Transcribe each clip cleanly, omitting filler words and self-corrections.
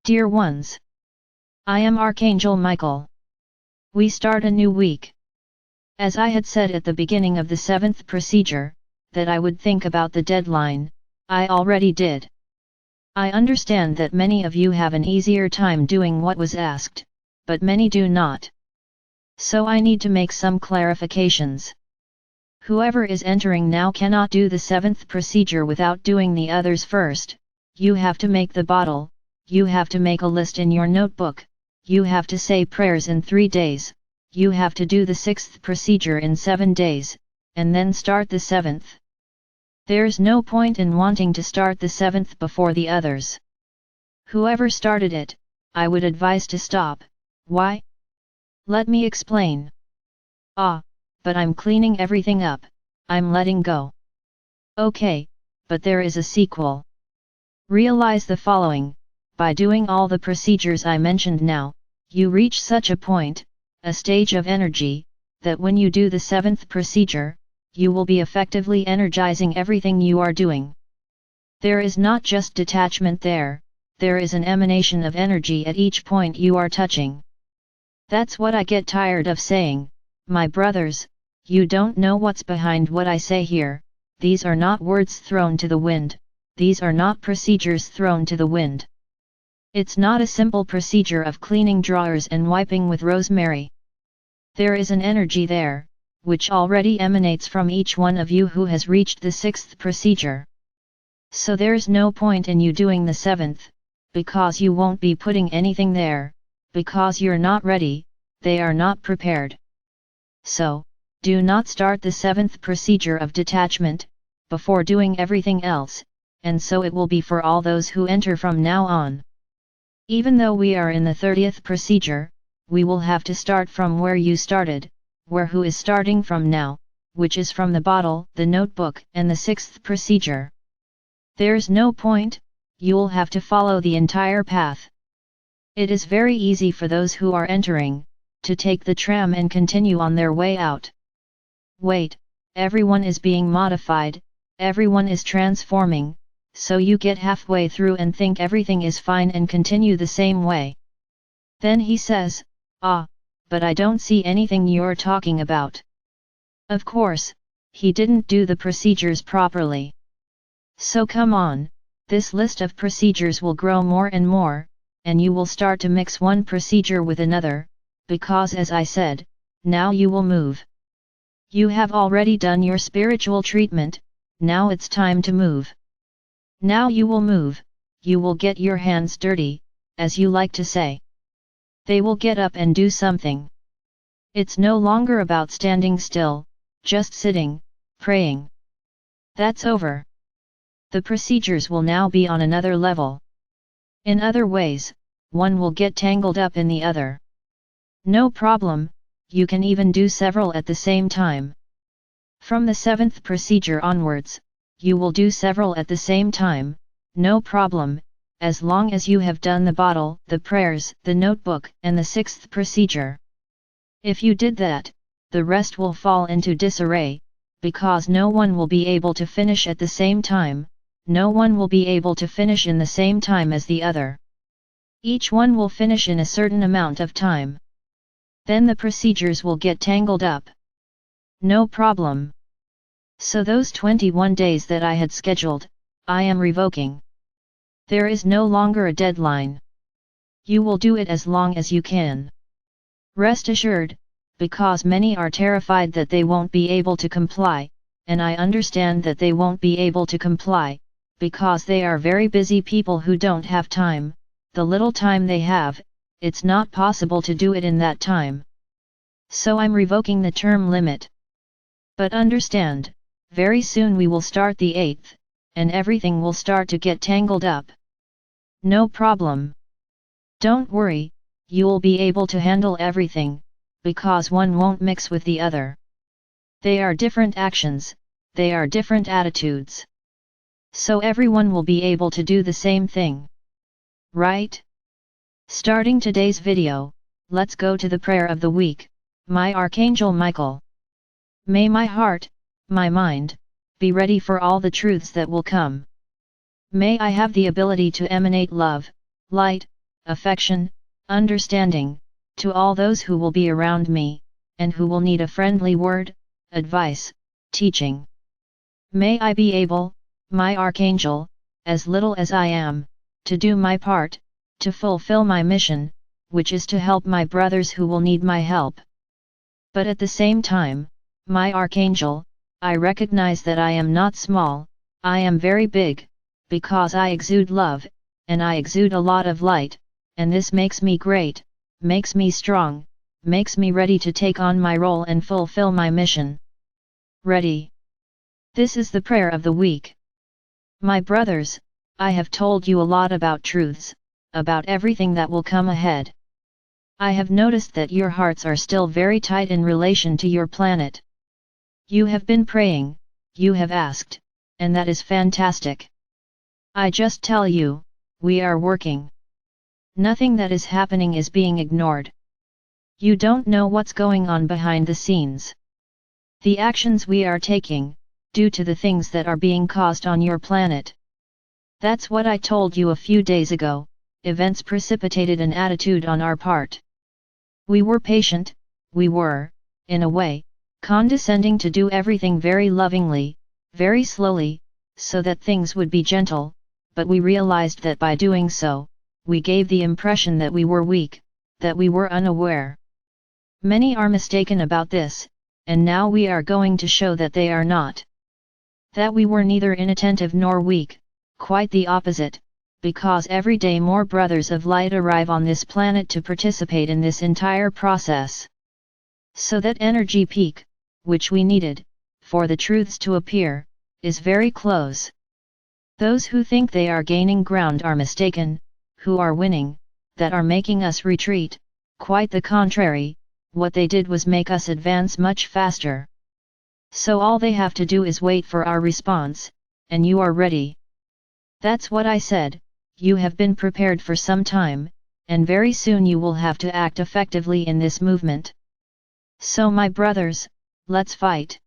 Dear ones, I am Archangel Michael. We start a new week. As I had said at the beginning of the 7th procedure, that I would think about the deadline, I already did. I understand that many of you have an easier time doing what was asked, but many do not. So I need to make some clarifications. Whoever is entering now cannot do the 7th procedure without doing the others first. You have to make the bottle, you have to make a list in your notebook, you have to say prayers in 3 days, you have to do the 6th procedure in 7 days, and then start the 7th. There's no point in wanting to start the 7th before the others. Whoever started it, I would advise to stop. Why? Let me explain. But I'm cleaning everything up, I'm letting go. Okay, but there is a sequel. Realize the following: by doing all the procedures I mentioned now, you reach such a point, a stage of energy, that when you do the 7th procedure, you will be effectively energizing everything you are doing. There is not just detachment there is an emanation of energy at each point you are touching. That's what I get tired of saying, my brothers, you don't know what's behind what I say here. These are not words thrown to the wind, these are not procedures thrown to the wind. It's not a simple procedure of cleaning drawers and wiping with rosemary. There is an energy there, which already emanates from each one of you who has reached the 6th procedure. So there's no point in you doing the 7th, because you won't be putting anything there, because you're not ready, they are not prepared. So, do not start the 7th procedure of detachment, before doing everything else, and so it will be for all those who enter from now on. Even though we are in the 30th procedure, we will have to start from where you started, where who is starting from now, which is from the bottle, the notebook, and the 6th procedure. There's no point, you'll have to follow the entire path. It is very easy for those who are entering, to take the tram and continue on their way out. Wait, everyone is being modified, everyone is transforming, so you get halfway through and think everything is fine and continue the same way. Then he says, but I don't see anything you're talking about. Of course, he didn't do the procedures properly. So come on, this list of procedures will grow more and more, and you will start to mix one procedure with another, because as I said, now you will move. You have already done your spiritual treatment, now it's time to move. Now you will move, you will get your hands dirty, as you like to say. They will get up and do something. It's no longer about standing still, just sitting, praying. That's over. The procedures will now be on another level. In other ways, one will get tangled up in the other. No problem, you can even do several at the same time. From the 7th procedure onwards, you will do several at the same time, no problem, as long as you have done the bottle, the prayers, the notebook, and the 6th procedure. If you did that, the rest will fall into disarray, because no one will be able to finish at the same time, no one will be able to finish in the same time as the other. Each one will finish in a certain amount of time. Then the procedures will get tangled up. No problem. So those 21 days that I had scheduled, I am revoking. There is no longer a deadline. You will do it as long as you can. Rest assured, because many are terrified that they won't be able to comply, and I understand that they won't be able to comply, because they are very busy people who don't have time, the little time they have, it's not possible to do it in that time. So I'm revoking the term limit. But understand, very soon we will start the 8th, and everything will start to get tangled up. No problem. Don't worry, you'll be able to handle everything, because one won't mix with the other. They are different actions, they are different attitudes. So everyone will be able to do the same thing. Right? Starting today's video, let's go to the prayer of the week, my Archangel Michael. May my heart, my mind, be ready for all the truths that will come. May I have the ability to emanate love, light, affection, understanding, to all those who will be around me, and who will need a friendly word, advice, teaching. May I be able, my Archangel, as little as I am, to do my part, to fulfill my mission, which is to help my brothers who will need my help. But at the same time, my Archangel, I recognize that I am not small, I am very big, because I exude love, and I exude a lot of light, and this makes me great, makes me strong, makes me ready to take on my role and fulfill my mission. Ready. This is the prayer of the week. My brothers, I have told you a lot about truths, about everything that will come ahead. I have noticed that your hearts are still very tight in relation to your planet. You have been praying, you have asked, and that is fantastic. I just tell you, we are working. Nothing that is happening is being ignored. You don't know what's going on behind the scenes. The actions we are taking, due to the things that are being caused on your planet. That's what I told you a few days ago, events precipitated an attitude on our part. We were patient, we were, in a way, condescending to do everything very lovingly, very slowly, so that things would be gentle, but we realized that by doing so, we gave the impression that we were weak, that we were unaware. Many are mistaken about this, and now we are going to show that they are not. That we were neither inattentive nor weak, quite the opposite, because every day more brothers of light arrive on this planet to participate in this entire process. So that energy peak, which we needed, for the truths to appear, is very close. Those who think they are gaining ground are mistaken, who are winning, that are making us retreat, quite the contrary, what they did was make us advance much faster. So all they have to do is wait for our response, and you are ready. That's what I said, you have been prepared for some time, and very soon you will have to act effectively in this movement. So my brothers, let's fight.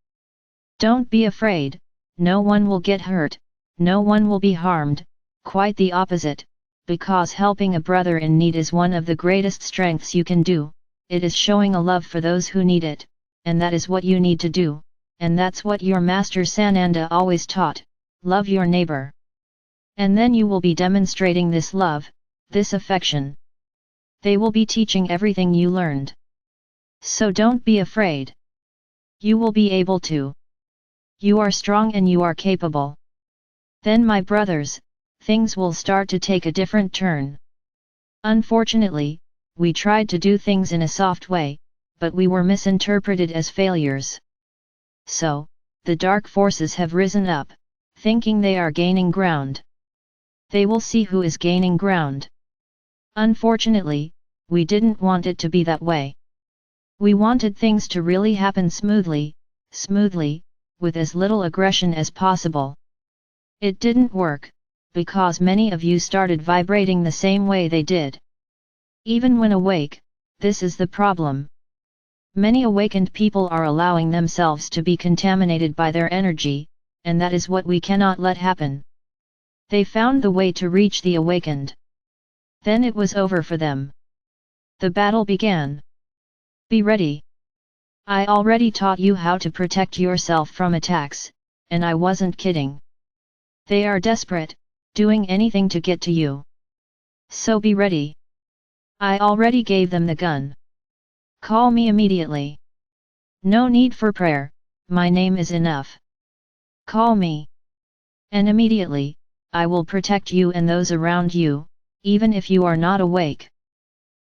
Don't be afraid, no one will get hurt, no one will be harmed, quite the opposite, because helping a brother in need is one of the greatest strengths you can do, it is showing a love for those who need it, and that is what you need to do, and that's what your master Sananda always taught, love your neighbor. And then you will be demonstrating this love, this affection. They will be teaching everything you learned. So don't be afraid. You will be able to. You are strong and you are capable. Then my brothers, things will start to take a different turn. Unfortunately, we tried to do things in a soft way, but we were misinterpreted as failures. So, the dark forces have risen up, thinking they are gaining ground. They will see who is gaining ground. Unfortunately, we didn't want it to be that way. We wanted things to really happen smoothly, with as little aggression as possible. It didn't work, because many of you started vibrating the same way they did. Even when awake, this is the problem. Many awakened people are allowing themselves to be contaminated by their energy, and that is what we cannot let happen. They found the way to reach the awakened. Then it was over for them. The battle began. Be ready. I already taught you how to protect yourself from attacks, and I wasn't kidding. They are desperate, doing anything to get to you. So be ready. I already gave them the gun. Call me immediately. No need for prayer, my name is enough. Call me. And immediately, I will protect you and those around you, even if you are not awake.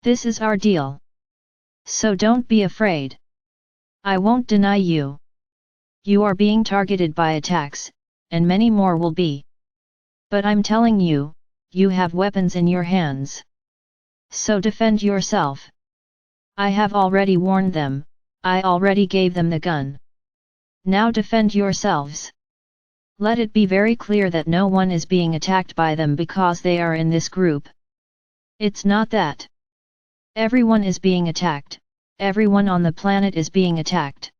This is our deal. So don't be afraid. I won't deny you. You are being targeted by attacks, and many more will be. But I'm telling you, you have weapons in your hands. So defend yourself. I have already warned them, I already gave them the gun. Now defend yourselves. Let it be very clear that no one is being attacked by them because they are in this group. It's not that. Everyone is being attacked, everyone on the planet is being attacked.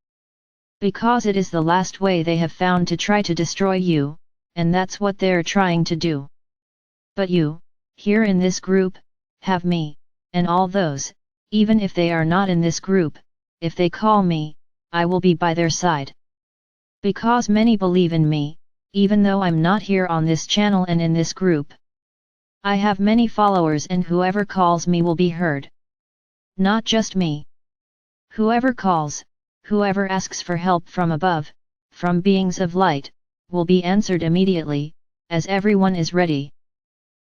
Because it is the last way they have found to try to destroy you, and that's what they're trying to do. But you, here in this group, have me, and all those, even if they are not in this group, if they call me, I will be by their side. Because many believe in me, even though I'm not here on this channel and in this group. I have many followers and whoever calls me will be heard. Not just me. Whoever calls, whoever asks for help from above, from beings of light, will be answered immediately, as everyone is ready.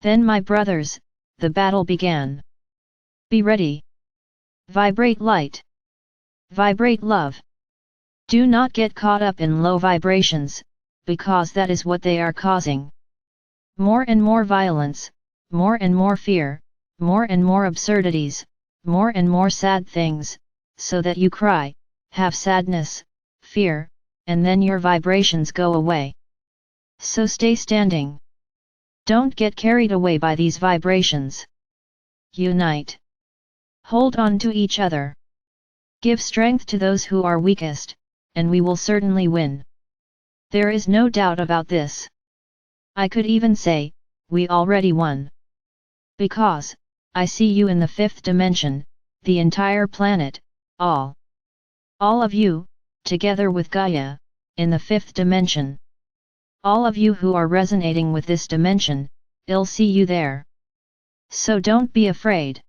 Then my brothers, the battle began. Be ready. Vibrate light. Vibrate love. Do not get caught up in low vibrations, because that is what they are causing. More and more violence, more and more fear, more and more absurdities, more and more sad things, so that you cry, have sadness, fear, and then your vibrations go away. So stay standing. Don't get carried away by these vibrations. Unite. Hold on to each other. Give strength to those who are weakest, and we will certainly win. There is no doubt about this. I could even say, we already won. Because, I see you in the fifth dimension, the entire planet, all of you, together with Gaia, in the fifth dimension. All of you who are resonating with this dimension, I'll see you there. So don't be afraid.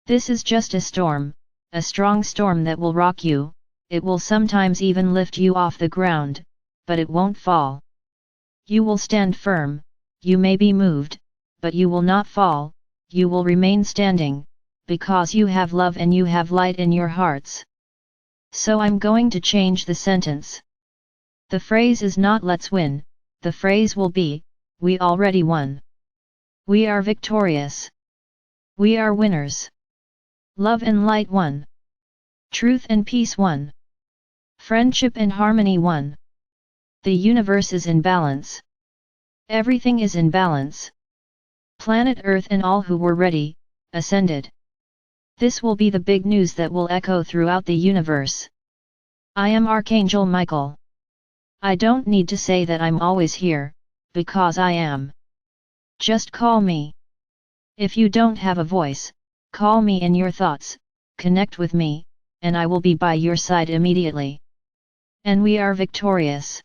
This is just a storm, a strong storm that will rock you, it will sometimes even lift you off the ground, but it won't fall. You will stand firm, you may be moved, but you will not fall, you will remain standing, because you have love and you have light in your hearts. So I'm going to change the sentence. The phrase is not let's win, the phrase will be, we already won. We are victorious. We are winners. Love and light won. Truth and peace won. Friendship and harmony won. The universe is in balance. Everything is in balance. Planet Earth and all who were ready, ascended. This will be the big news that will echo throughout the universe. I am Archangel Michael. I don't need to say that I'm always here, because I am. Just call me. If you don't have a voice, call me in your thoughts, connect with me, and I will be by your side immediately. And we are victorious.